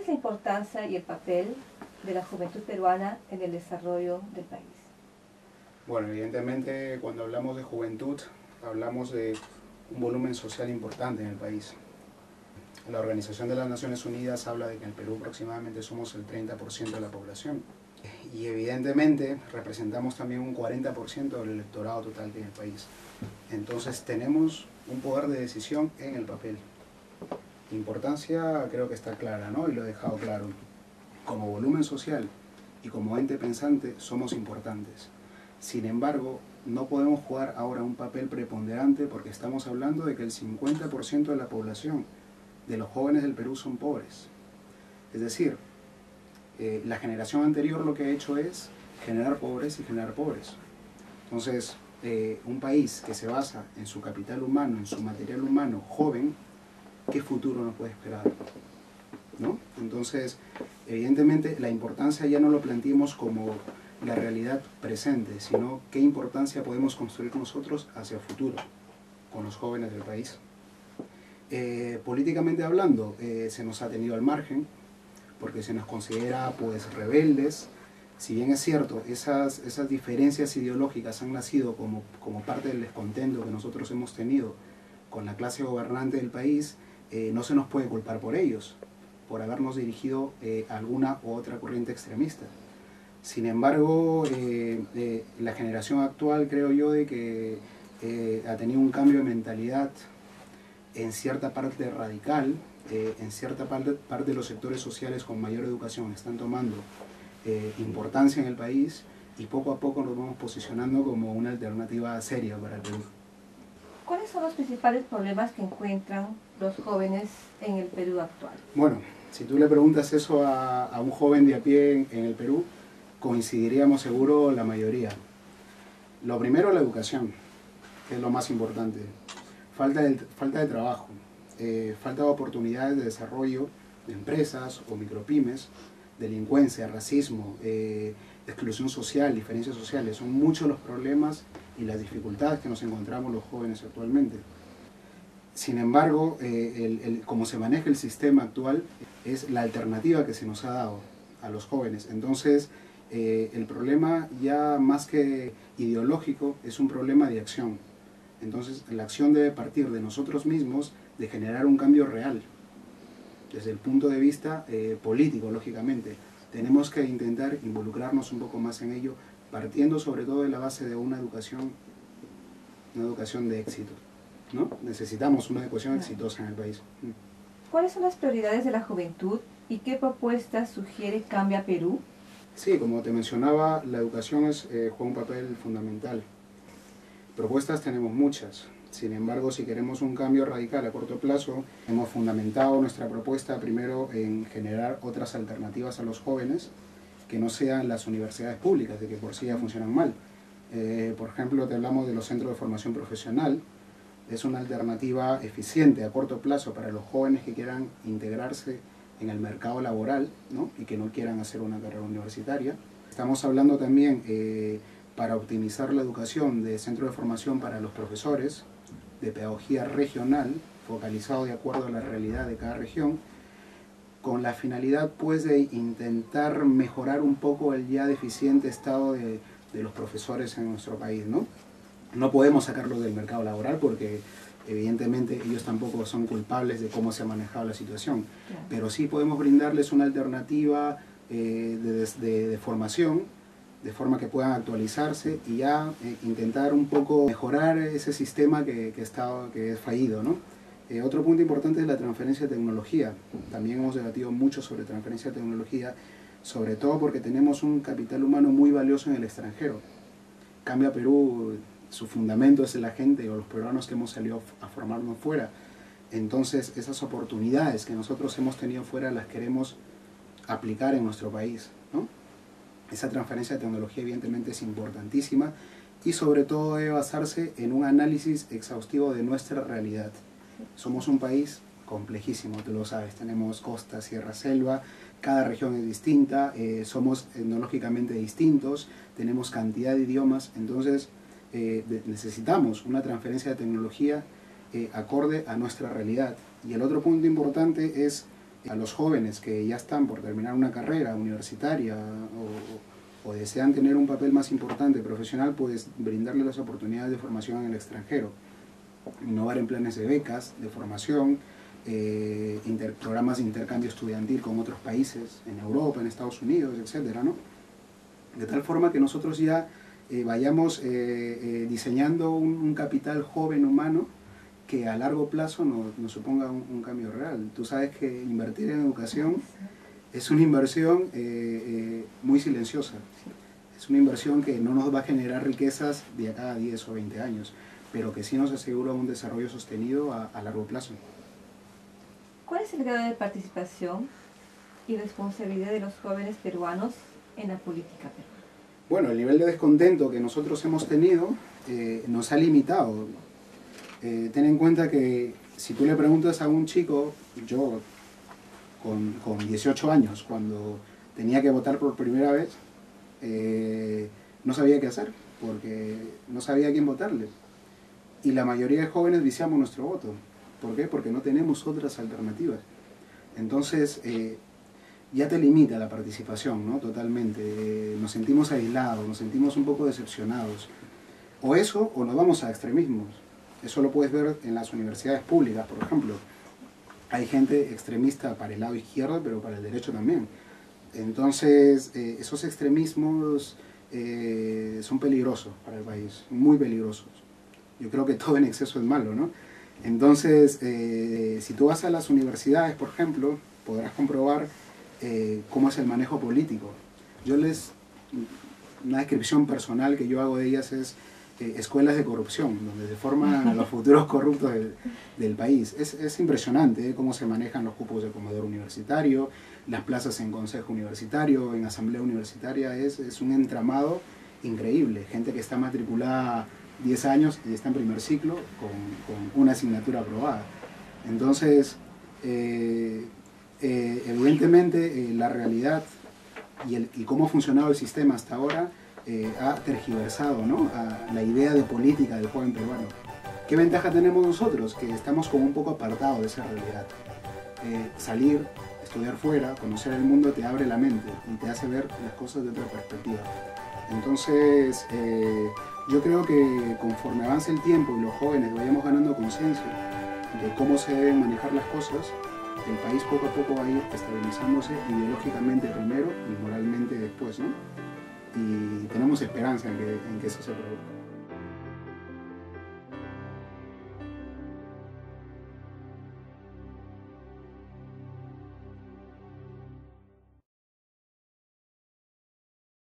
la importancia y el papel de la juventud peruana en el desarrollo del país? Bueno, evidentemente cuando hablamos de juventud, hablamos de un volumen social importante en el país. La Organización de las Naciones Unidas habla de que en el Perú aproximadamente somos el 30% de la población. Y evidentemente representamos también un 40% del electorado total que hay en el país. Entonces tenemos un poder de decisión en el papel. Importancia creo que está clara, ¿no? Y lo he dejado claro. Como volumen social y como ente pensante somos importantes. Sin embargo, no podemos jugar ahora un papel preponderante porque estamos hablando de que el 50% de la población, de los jóvenes del Perú, son pobres. Es decir, la generación anterior lo que ha hecho es generar pobres y generar pobres. Entonces, un país que se basa en su capital humano, en su material humano joven, ¿qué futuro nos puede esperar? ¿No? Entonces, evidentemente, la importancia ya no lo planteemos como la realidad presente, sino qué importancia podemos construir nosotros hacia el futuro, con los jóvenes del país. Políticamente hablando, se nos ha tenido al margen, porque se nos considera pues rebeldes. Si bien es cierto, esas diferencias ideológicas han nacido como parte del descontento que nosotros hemos tenido con la clase gobernante del país, no se nos puede culpar por ellos, por habernos dirigido a alguna u otra corriente extremista. Sin embargo, la generación actual creo yo de que ha tenido un cambio de mentalidad en cierta parte radical, en cierta parte de los sectores sociales con mayor educación están tomando importancia en el país y poco a poco nos vamos posicionando como una alternativa seria para el Perú. ¿Cuáles son los principales problemas que encuentran los jóvenes en el Perú actual? Bueno, si tú le preguntas eso a un joven de a pie en el Perú, coincidiríamos seguro la mayoría. Lo primero, la educación, que es lo más importante. Falta de trabajo, falta de oportunidades de desarrollo de empresas o micropymes, delincuencia, racismo, exclusión social, diferencias sociales. Son muchos los problemas y las dificultades que nos encontramos los jóvenes actualmente. Sin embargo, como se maneja el sistema actual es la alternativa que se nos ha dado a los jóvenes. Entonces, el problema ya más que ideológico es un problema de acción. Entonces, la acción debe partir de nosotros mismos, de generar un cambio real, desde el punto de vista político, lógicamente. Tenemos que intentar involucrarnos un poco más en ello, partiendo sobre todo de la base de una educación de éxito, ¿no? Necesitamos una educación exitosa en el país. ¿Cuáles son las prioridades de la juventud y qué propuestas sugiere Cambia Perú? Sí, como te mencionaba, la educación juega un papel fundamental. Propuestas tenemos muchas, sin embargo, si queremos un cambio radical a corto plazo, hemos fundamentado nuestra propuesta primero en generar otras alternativas a los jóvenes que no sean las universidades públicas, de que por sí ya funcionan mal. Por ejemplo, te hablamos de los centros de formación profesional. Es una alternativa eficiente a corto plazo para los jóvenes que quieran integrarse en el mercado laboral, ¿no? Y que no quieran hacer una carrera universitaria. Estamos hablando también para optimizar la educación de centros de formación para los profesores, de pedagogía regional, focalizado de acuerdo a la realidad de cada región, con la finalidad pues de intentar mejorar un poco el ya deficiente estado de los profesores en nuestro país, ¿no? No podemos sacarlos del mercado laboral porque evidentemente ellos tampoco son culpables de cómo se ha manejado la situación, claro, pero sí podemos brindarles una alternativa de formación, de forma que puedan actualizarse y ya intentar un poco mejorar ese sistema que es fallido, ¿no? Otro punto importante es la transferencia de tecnología. También hemos debatido mucho sobre transferencia de tecnología, sobre todo porque tenemos un capital humano muy valioso en el extranjero. Cambia Perú, su fundamento es la gente o los peruanos que hemos salido a formarnos fuera. Entonces, esas oportunidades que nosotros hemos tenido fuera las queremos aplicar en nuestro país, ¿no? Esa transferencia de tecnología evidentemente es importantísima y sobre todo debe basarse en un análisis exhaustivo de nuestra realidad. Somos un país complejísimo, tú lo sabes, tenemos costa, sierra, selva, cada región es distinta, somos etnológicamente distintos, tenemos cantidad de idiomas, entonces necesitamos una transferencia de tecnología acorde a nuestra realidad. Y el otro punto importante es A los jóvenes que ya están por terminar una carrera universitaria o desean tener un papel más importante profesional, pues brindarles las oportunidades de formación en el extranjero, innovar en planes de becas, de formación, programas de intercambio estudiantil con otros países, en Europa, en Estados Unidos, etcétera, ¿no? De tal forma que nosotros ya vayamos diseñando un capital joven humano que a largo plazo nos suponga un cambio real. Tú sabes que invertir en educación es una inversión muy silenciosa. Es una inversión que no nos va a generar riquezas de acá a 10 o 20 años, pero que sí nos asegura un desarrollo sostenido a largo plazo. ¿Cuál es el grado de participación y responsabilidad de los jóvenes peruanos en la política peruana? Bueno, el nivel de descontento que nosotros hemos tenido nos ha limitado. Ten en cuenta que si tú le preguntas a un chico, yo con 18 años, cuando tenía que votar por primera vez, no sabía qué hacer, porque no sabía a quién votarle. Y la mayoría de jóvenes viciamos nuestro voto. ¿Por qué? Porque no tenemos otras alternativas. Entonces, ya te limita la participación, ¿no? Totalmente. Nos sentimos aislados, nos sentimos un poco decepcionados. O eso, o nos vamos a extremismos. Eso lo puedes ver en las universidades públicas, por ejemplo. Hay gente extremista para el lado izquierdo, pero para el derecho también. Entonces, esos extremismos son peligrosos para el país, muy peligrosos. Yo creo que todo en exceso es malo, ¿no? Entonces, si tú vas a las universidades, por ejemplo, podrás comprobar cómo es el manejo político. Una descripción personal que yo hago de ellas es escuelas de corrupción, donde se forman a los futuros corruptos del país. Es impresionante cómo se manejan los cupos de comedor universitario, las plazas en consejo universitario, en asamblea universitaria. Es un entramado increíble. Gente que está matriculada 10 años y está en primer ciclo con una asignatura aprobada. Entonces, evidentemente, la realidad y cómo ha funcionado el sistema hasta ahora ha tergiversado, ¿no?, a la idea de política del joven peruano. ¿Qué ventaja tenemos nosotros? Que estamos como un poco apartados de esa realidad. Salir, estudiar fuera, conocer el mundo te abre la mente y te hace ver las cosas de otra perspectiva. Entonces, yo creo que conforme avance el tiempo y los jóvenes vayamos ganando conciencia de cómo se deben manejar las cosas, el país poco a poco va a ir estabilizándose ideológicamente primero y moralmente después, ¿no? Y tenemos esperanza en que eso se produzca.